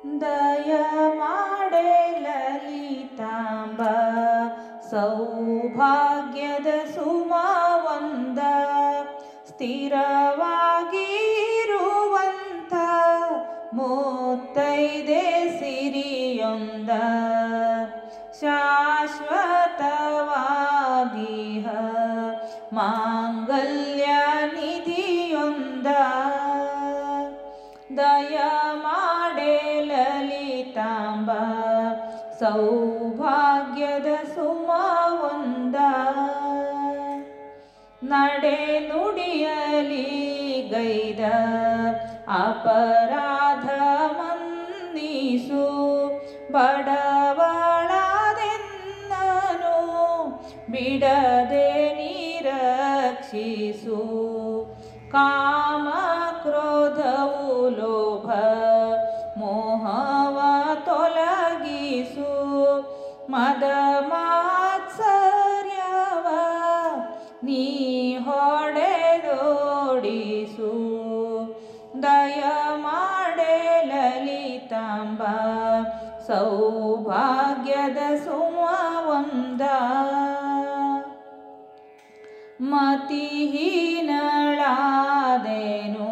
ದಯ ಮಾಡೆ ಲಲಿತಾಂಬ ಸೌಭಾಗ್ಯದ ಸುಮವಂದ ಸ್ಥಿರವಾಗಿರುವಂಥ ಮುತ್ತೈದೆ ಸಿರಿಯೊಂದ ಶಾಶ್ವತವಾಗಿಹ ಮಾಂಗಲ್ಯ ನಿಧಿಯೊಂದ ದಯ ಮಾಡೆ ಲಲಿತಾಂಬ ಸೌಭಾಗ್ಯದ ಸುಮವಂದ ನಡೆ ನುಡಿಯಲಿ ಗೈದ ಅಪರಾಧ ಮನ್ನಿಸು ಬಡವಳಾದೆನ್ನನು ಬಿಡದೆ ನಿರಕ್ಷಿಸು ಕಾಮ ಕ್ರೋಧವು ಲೋಭ ಮೋಹವ ತೊಲಗಿಸು ಮದ ಮಾತ್ಸರ್ಯವ ನೀ ಹೊಡೆದೋಡಿಸು ದಯ ಮಾಡೆ ಲಲಿತಾಂಬ ಸೌಭಾಗ್ಯದ ಸುಮವಂದ ಮತಿಹೀನಳಾದೆನು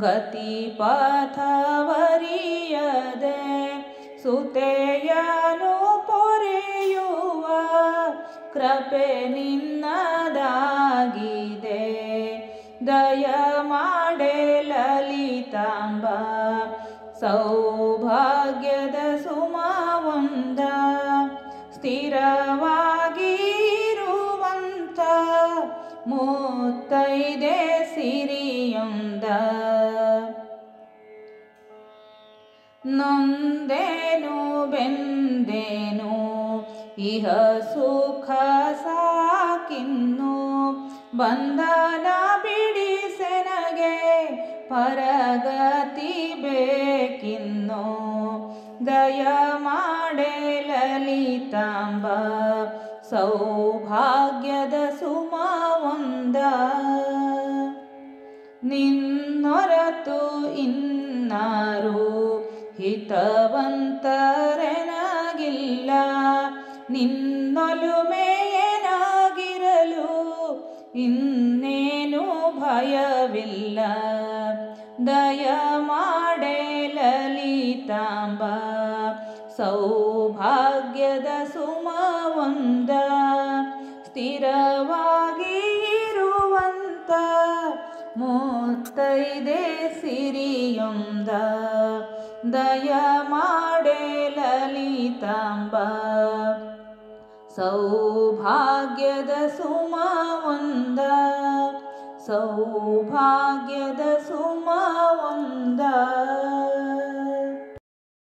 ಗತಿ ಪಥವರಿಯದೆ ಸುತೆಯನು ಪೊರೆಯುವ ಕೃಪೆ ನಿನ್ನದಾಗಿದೆ ದಯ ಮಾಡೆ ಲಲಿತಾಂಬ ಸೌಭಾಗ್ಯದ ಸುಮವಂದ ಸ್ಥಿರವಾಗಿರುವಂಥ ಮುತ್ತೈದೆ ಸಿರಿಯೊಂದ ನೊಂದೇನು ಬೆಂದೇನು ಇಹ ಸುಖ ಸಾಕಿನ್ನು ಬಂಧನ ಬಿಡಿಸೆನಗೆ ಪರಗತಿ ಬೇಕಿನ್ನು ದಯ ಮಾಡೆ ಲಲಿತಾಂಬ ಸೌಭಾಗ್ಯದ ಸುಮವಂದ ನಿನ್ನೊರತು ಇನ್ನಾರು ಹಿತವಂತರೆನಗಿಲ್ಲ ನಿನ್ನೊಲುಮೆಯೇನಾಗಿರಲು ಇನ್ನೇನು ಭಯವಿಲ್ಲ ದಯ ಮಾಡೆ ಲಲಿತಾಂಬ ಸೌಭಾಗ್ಯದ ಸುಮವಂದ ಸ್ಥಿರವಾಗಿರುವಂಥ ಮುತ್ತೈದೆ ಸಿರಿಯೊಂದ ದಯ ಮಾಡೆ ಲಲಿತಾಂಬ ಸೌಭಾಗ್ಯದ ಸುಮವಂದ ಸೌಭಾಗ್ಯದ ಸುಮವಂದ